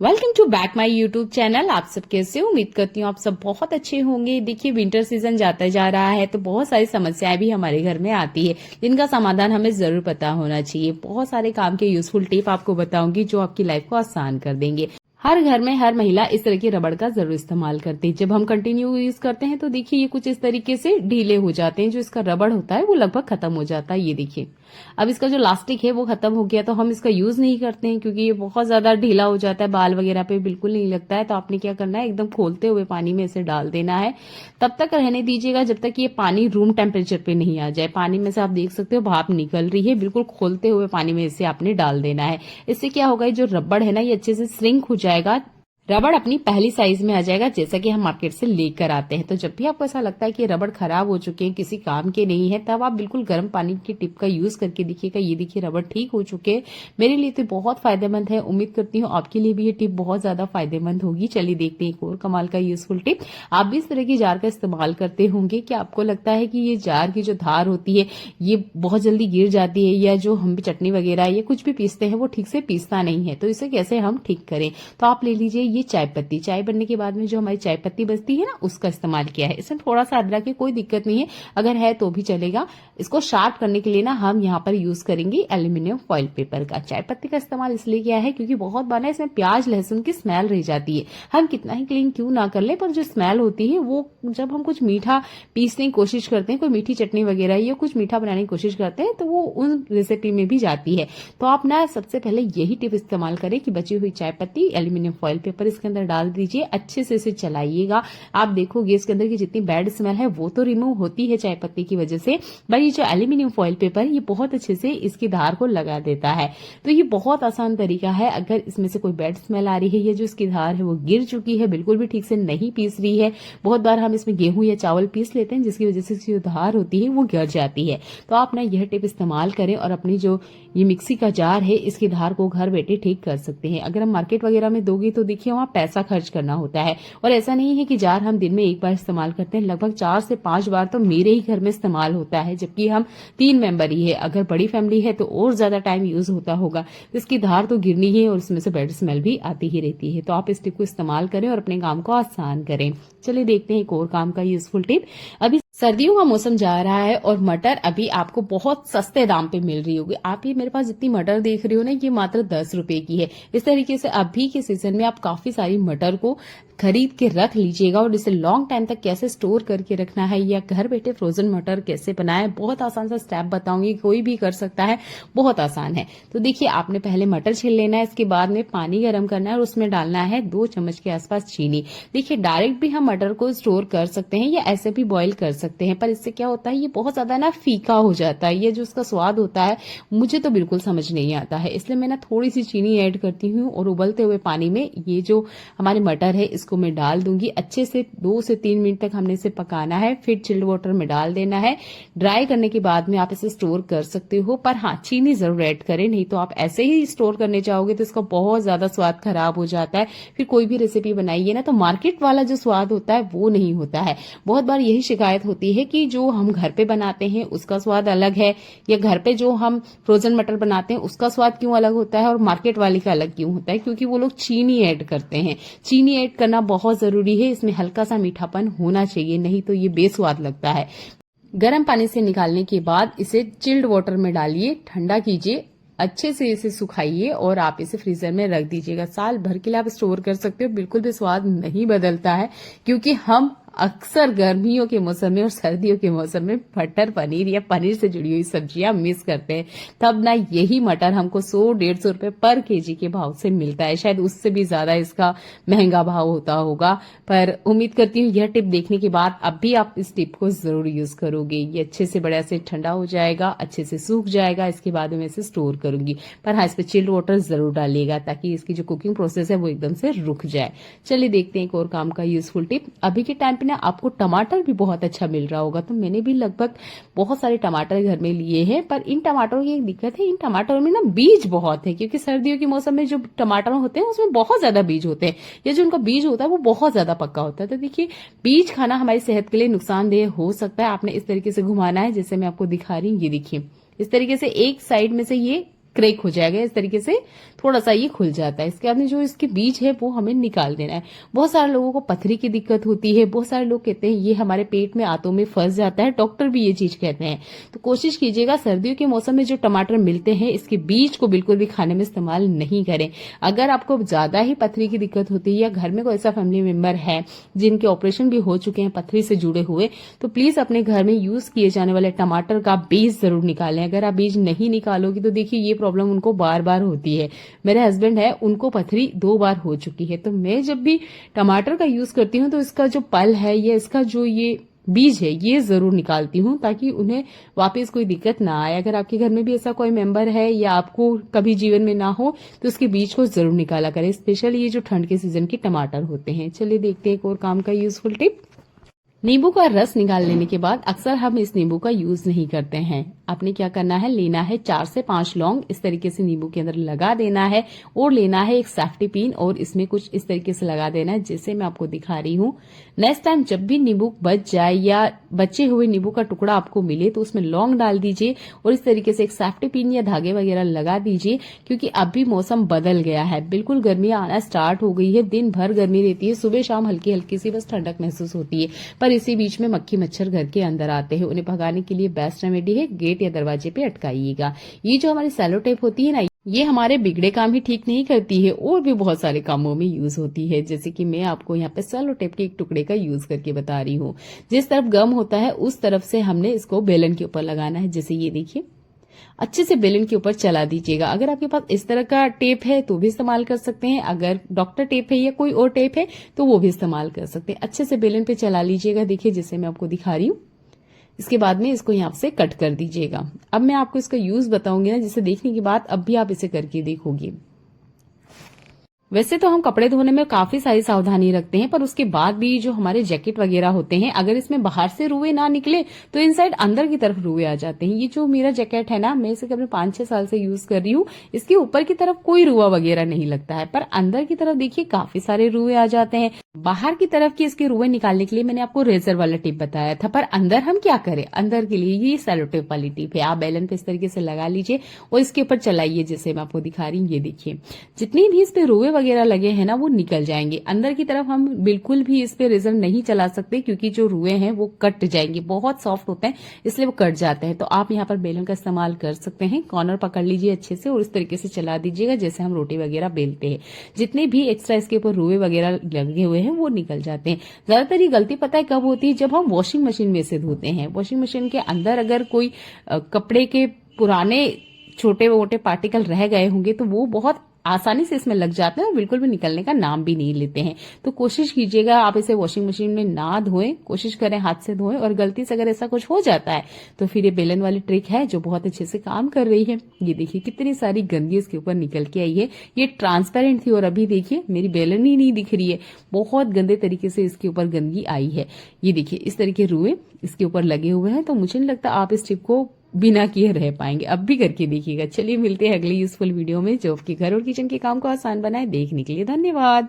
Welcome to back my YouTube channel. आप सब कैसे हो? उम्मीद करती हूँ आप सब बहुत अच्छे होंगे। देखिए, विंटर सीजन जाता जा रहा है तो बहुत सारी समस्याएं भी हमारे घर में आती है, जिनका समाधान हमें जरूर पता होना चाहिए। बहुत सारे काम के यूजफुल टिप आपको बताऊंगी जो आपकी लाइफ को आसान कर देंगे। हर घर में हर महिला इस तरह की रबड़ का जरूर इस्तेमाल करती है। जब हम कंटिन्यू यूज करते हैं तो देखिए ये कुछ इस तरीके से ढीले हो जाते हैं। जो इसका रबड़ होता है वो लगभग खत्म हो जाता है। ये देखिए, अब इसका जो लास्टिक है वो खत्म हो गया तो हम इसका यूज नहीं करते हैं क्योंकि ये बहुत ज्यादा ढीला हो जाता है, बाल वगैरह पे बिल्कुल नहीं लगता है। तो आपने क्या करना है, एकदम खोलते हुए पानी में इसे डाल देना है। तब तक रहने दीजिएगा जब तक ये पानी रूम टेम्परेचर पे नहीं आ जाए। पानी में से आप देख सकते हो भाप निकल रही है, बिल्कुल खोलते हुए पानी में इसे आपने डाल देना है। इससे क्या होगा, जो रबड़ है ना ये अच्छे से श्रिंक हो जाएगा। रबड़ अपनी पहली साइज में आ जाएगा जैसा कि हम मार्केट से लेकर आते हैं। तो जब भी आपको ऐसा लगता है कि रबड़ खराब हो चुके हैं, किसी काम के नहीं है, तब आप बिल्कुल गर्म पानी की टिप का यूज करके देखिएगा। ये देखिए रबड़ ठीक हो चुके हैं। मेरे लिए तो बहुत फायदेमंद है। उम्मीद करती हूँ आपके लिए भी ये टिप बहुत ज्यादा फायदेमंद होगी। चलिए देखते हैं एक और कमाल का यूजफुल टिप। आप भी इस तरह की जार का इस्तेमाल करते होंगे कि आपको लगता है कि ये जार की जो धार होती है ये बहुत जल्दी गिर जाती है, या जो हम चटनी वगैरह या कुछ भी पीसते हैं वो ठीक से पीसता नहीं है। तो इसे कैसे हम ठीक करें, तो आप ले लीजिए ये चाय पत्ती। चाय बनने के बाद में जो हमारी चाय पत्ती बचती है ना, उसका इस्तेमाल किया है। इसमें थोड़ा सा अदरक है, कोई दिक्कत नहीं है, अगर है तो भी चलेगा। इसको शार्प करने के लिए ना हम यहाँ पर यूज करेंगे एल्यूमिनियम फॉइल पेपर का। चाय पत्ती का इस्तेमाल इसलिए किया है क्योंकि बहुत बार ना इसमें प्याज लहसुन की स्मेल रह जाती है। हम कितना ही क्लीन क्यों ना कर ले, पर जो स्मेल होती है वो जब हम कुछ मीठा पीसने की कोशिश करते हैं, कोई मीठी चटनी वगैरह या कुछ मीठा बनाने की कोशिश करते हैं, तो वो उन रेसिपी में भी जाती है। तो आप ना सबसे पहले यही टिप इस्तेमाल करें कि बची हुई चाय पत्ती एल्यूमिनियम फॉइल पेपर इसके अंदर डाल दीजिए, अच्छे से इसे चलाइएगा। आप देखोगे इसके अंदर की जितनी बैड स्मेल है वो तो रिमूव होती है चाय पत्ती की वजह से, पर ये जो एल्यूमिनियम फॉइल पेपर ये बहुत अच्छे से इसकी धार को लगा देता है। तो ये बहुत आसान तरीका है। अगर इसमें से कोई बैड स्मेल आ रही है या जो इसकी धार है वो गिर चुकी है, बिल्कुल भी ठीक से नहीं पीस रही है, बहुत बार हम इसमें गेहूं या चावल पीस लेते हैं जिसकी वजह से जो धार होती है वो गिर जाती है। तो आप ना यह टिप इस्तेमाल करें और अपनी जो ये मिक्सी का जार है इसकी धार को घर बैठे ठीक कर सकते हैं। अगर हम मार्केट वगैरह में दोगे तो देखिए वहां पैसा खर्च करना होता है, और ऐसा नहीं है कि जार हम दिन में एक बार इस्तेमाल करते हैं, लगभग 4 से 5 बार तो मेरे ही घर में इस्तेमाल होता है, जबकि हम 3 मेंबर ही है। अगर बड़ी फैमिली है तो और ज्यादा टाइम यूज होता होगा। इसकी धार तो गिरनी है और उसमें से बैड स्मेल भी आती ही रहती है। तो आप इस टिप को इस्तेमाल करें और अपने काम को आसान करें। चलिए देखते हैं एक और काम का यूजफुल टिप। अभी सर्दियों का मौसम जा रहा है और मटर अभी आपको बहुत सस्ते दाम पे मिल रही होगी। आप ये मेरे पास जितनी मटर देख रही हो ना, ये मात्र 10 रुपए की है। इस तरीके से अभी के सीजन में आप काफी सारी मटर को खरीद के रख लीजिएगा, और इसे लॉन्ग टाइम तक कैसे स्टोर करके रखना है या घर बैठे फ्रोजन मटर कैसे बनाए, बहुत आसान सा स्टेप बताऊंगी, कोई भी कर सकता है, बहुत आसान है। तो देखिए, आपने पहले मटर छील लेना है, इसके बाद में पानी गर्म करना है और उसमें डालना है 2 चम्मच के आसपास चीनी। देखिए, डायरेक्ट भी हम मटर को स्टोर कर सकते हैं या ऐसे भी बॉईल कर सकते हैं, पर इससे क्या होता है ये बहुत ज्यादा ना फीका हो जाता है। ये जो उसका स्वाद होता है मुझे तो बिल्कुल समझ नहीं आता है, इसलिए मैं ना थोड़ी सी चीनी ऐड करती हूँ और उबलते हुए पानी में ये जो हमारे मटर है इसको मैं डाल दूंगी। अच्छे से 2 से 3 मिनट तक हमने इसे पकाना है, फिर चिल्ड वाटर में डाल देना है। ड्राई करने के बाद में आप इसे स्टोर कर सकते हो, पर हाँ चीनी जरूर ऐड करें, नहीं तो आप ऐसे ही स्टोर करने चाहोगे तो इसका बहुत ज्यादा स्वाद खराब हो जाता है। फिर कोई भी रेसिपी बनाइए ना तो मार्केट वाला जो स्वाद होता है वो नहीं होता है। बहुत बार यही शिकायत होती है कि जो हम घर पे बनाते हैं उसका स्वाद अलग है, या घर पे जो हम फ्रोजन मटर बनाते हैं उसका स्वाद क्यों अलग होता है और मार्केट वाले का अलग क्यों होता है, क्योंकि वो लोग चीनी ऐड करते हैं। चीनी ऐड करना बहुत जरूरी है, इसमें हल्का सा मीठापन होना चाहिए, नहीं तो ये बेस्वाद लगता है। गर्म पानी से निकालने के बाद इसे चिल्ड वाटर में डालिए, ठंडा कीजिए, अच्छे से इसे सुखाइए और आप इसे फ्रीजर में रख दीजिएगा। साल भर के लिए आप स्टोर कर सकते हो, बिल्कुल भी स्वाद नहीं बदलता है। क्योंकि हम अक्सर गर्मियों के मौसम में और सर्दियों के मौसम में मटर पनीर या पनीर से जुड़ी हुई सब्जियां मिस करते हैं, तब ना यही मटर हमको 100-150 रुपए पर केजी के भाव से मिलता है। शायद उससे भी ज्यादा इसका महंगा भाव होता होगा, पर उम्मीद करती हूँ यह टिप देखने के बाद अब भी आप इस टिप को जरूर यूज करोगे। ये अच्छे से बढ़िया से ठंडा हो जाएगा, अच्छे से सूख जाएगा, इसके बाद मैं इसे स्टोर करूंगी। पर हाँ, इस पे चिल्ड वाटर जरूर डालिएगा ताकि इसकी जो कुकिंग प्रोसेस है वो एकदम से रुक जाए। चलिए देखते हैं एक और काम का यूजफुल टिप। अभी के टाइम पे ना आपको टमाटर भी बहुत अच्छा मिल रहा होगा, तो मैंने भी लगभग बहुत सारे टमाटर घर में लिए हैं, पर इन टमाटरों की एक दिक्कत है, इन टमाटरों में ना बीज बहुत है, क्योंकि सर्दियों के मौसम में जो टमाटर होते हैं उसमें बहुत ज्यादा बीज होते हैं, या जो उनका बीज होता है वो बहुत ज्यादा पक्का होता है। तो देखिए, बीज खाना हमारी सेहत के लिए नुकसानदेह हो सकता है। आपने इस तरीके से घुमाना है जैसे मैं आपको दिखा रही हूँ, ये देखिए इस तरीके से एक साइड में से ये क्रैक हो जाएगा। इस तरीके से थोड़ा सा ये खुल जाता है। इसके बाद में जो इसके बीज है वो हमें निकाल देना है। बहुत सारे लोगों को पथरी की दिक्कत होती है, बहुत सारे लोग कहते हैं ये हमारे पेट में आंतों में फंस जाता है, डॉक्टर भी ये चीज कहते हैं। तो कोशिश कीजिएगा सर्दियों के मौसम में जो टमाटर मिलते हैं इसके बीज को बिल्कुल भी खाने में इस्तेमाल नहीं करें। अगर आपको ज्यादा ही पथरी की दिक्कत होती है या घर में कोई ऐसा फैमिली मेंबर है जिनके ऑपरेशन भी हो चुके हैं पथरी से जुड़े हुए, तो प्लीज अपने घर में यूज किए जाने वाले टमाटर का बीज जरूर निकालें। अगर आप बीज नहीं निकालोगे तो देखिए ये प्रॉब्लम उनको बार बार होती है। मेरे हस्बैंड है उनको पथरी 2 बार हो चुकी है। तो मैं जब भी टमाटर का यूज करती हूँ तो इसका जो पल है या इसका जो ये बीज है ये जरूर निकालती हूँ ताकि उन्हें वापस कोई दिक्कत ना आए। अगर आपके घर में भी ऐसा कोई मेंबर है या आपको कभी जीवन में ना हो तो उसके बीज को जरूर निकाला करें, स्पेशली ये जो ठंड के सीजन के टमाटर होते हैं। चलिए देखते हैं एक और काम का यूजफुल टिप। नींबू का रस निकाल लेने के बाद अक्सर हम इस नींबू का यूज नहीं करते हैं। आपने क्या करना है, लेना है 4 से 5 लौंग, इस तरीके से नींबू के अंदर लगा देना है और लेना है एक सेफ्टी पिन और इसमें कुछ इस तरीके से लगा देना है जैसे मैं आपको दिखा रही हूँ। नेक्स्ट टाइम जब भी नींबू बच जाए या बचे हुए नींबू का टुकड़ा आपको मिले तो उसमें लौंग डाल दीजिए और इस तरीके से एक सेफ्टी पिन या धागे वगैरह लगा दीजिए, क्योंकि अभी मौसम बदल गया है, बिल्कुल गर्मी आना स्टार्ट हो गई है। दिन भर गर्मी रहती है, सुबह शाम हल्की हल्की सी बस ठंडक महसूस होती है, पर इसी बीच में मक्खी मच्छर घर के अंदर आते हैं। उन्हें भगाने के लिए बेस्ट रेमेडी है गेट या दरवाजे पे अटकाइएगा। ये जो हमारी सेलो टेप होती है ना, ये हमारे बिगड़े काम ही ठीक नहीं करती है और भी बहुत सारे कामों में यूज होती है। जैसे कि मैं आपको यहाँ पे सेलो टेप के एक टुकड़े का यूज करके बता रही हूँ। जिस तरफ गम होता है उस तरफ से हमने इसको बेलन के ऊपर लगाना है। जैसे ये देखिए, अच्छे से बेलन के ऊपर चला दीजिएगा। अगर आपके पास इस तरह का टेप है तो भी इस्तेमाल कर सकते हैं, अगर डॉक्टर टेप है या कोई और टेप है तो वो भी इस्तेमाल कर सकते हैं। अच्छे से बेलन पे चला लीजिएगा, देखिए जैसे मैं आपको दिखा रही हूँ। इसके बाद में इसको यहाँ से कट कर दीजिएगा। अब मैं आपको इसका यूज बताऊंगी ना, जिसे देखने के बाद अब भी आप इसे करके देखोगे। वैसे तो हम कपड़े धोने में काफी सारी सावधानी रखते हैं, पर उसके बाद भी जो हमारे जैकेट वगैरह होते हैं अगर इसमें बाहर से रुए ना निकले तो इनसाइड अंदर की तरफ रुए आ जाते हैं। ये जो मेरा जैकेट है ना, मैं इसे करीब 5-6 साल से यूज कर रही हूँ। इसके ऊपर की तरफ कोई रुआ वगैरह नहीं लगता है, पर अंदर की तरफ देखिए काफी सारे रुए आ जाते हैं। बाहर की तरफ की इसके रुए निकालने के लिए मैंने आपको रेजर वाला टिप बताया था, पर अंदर हम क्या करें, अंदर के लिए ये सेलो टेप वाली टिप है। आप बेलन पे इस तरीके से लगा लीजिए और इसके ऊपर चलाइए जैसे मैं आपको दिखा रही हूँ। ये देखिए जितनी भी इस पे रुए वगैरह लगे हैं ना वो निकल जाएंगे। अंदर की तरफ हम बिल्कुल भी इस पे रेजर नहीं चला सकते क्योंकि जो रुए हैं वो कट जाएंगे, बहुत सॉफ्ट होते हैं इसलिए वो कट जाते हैं। तो आप यहाँ पर बेलन का इस्तेमाल कर सकते हैं। कॉर्नर पकड़ लीजिए अच्छे से और इस तरीके से चला दीजिएगा जैसे हम रोटी वगैरह बेलते हैं। जितने भी एक्स्ट्रा इसके ऊपर रुए वगैरह लगे हुए हैं वो निकल जाते हैं। ज्यादातर ये गलती पता है कब होती है, जब हम वॉशिंग मशीन में से धोते हैं। वॉशिंग मशीन के अंदर अगर कोई कपड़े के पुराने छोटे मोटे पार्टिकल रह गए होंगे तो वो बहुत आसानी से इसमें लग जाते हैं और बिल्कुल भी निकलने का नाम भी नहीं लेते हैं। तो कोशिश कीजिएगा आप इसे वॉशिंग मशीन में ना धोएं, कोशिश करें हाथ से धोएं। और गलती से अगर ऐसा कुछ हो जाता है तो फिर ये बेलन वाली ट्रिक है जो बहुत अच्छे से काम कर रही है। ये देखिए कितनी सारी गंदगी इसके ऊपर निकल के आई है। ये ट्रांसपेरेंट थी और अभी देखिए मेरी बेलन ही नहीं दिख रही है, बहुत गंदे तरीके से इसके ऊपर गंदगी आई है। ये देखिए इस तरीके रुए इसके ऊपर लगे हुए हैं। तो मुझे नहीं लगता आप इस टिप को बिना किए रह पाएंगे, अब भी करके देखिएगा। चलिए मिलते हैं अगली यूजफुल वीडियो में जो आपके घर और किचन के काम को आसान बनाए। देखने के लिए धन्यवाद।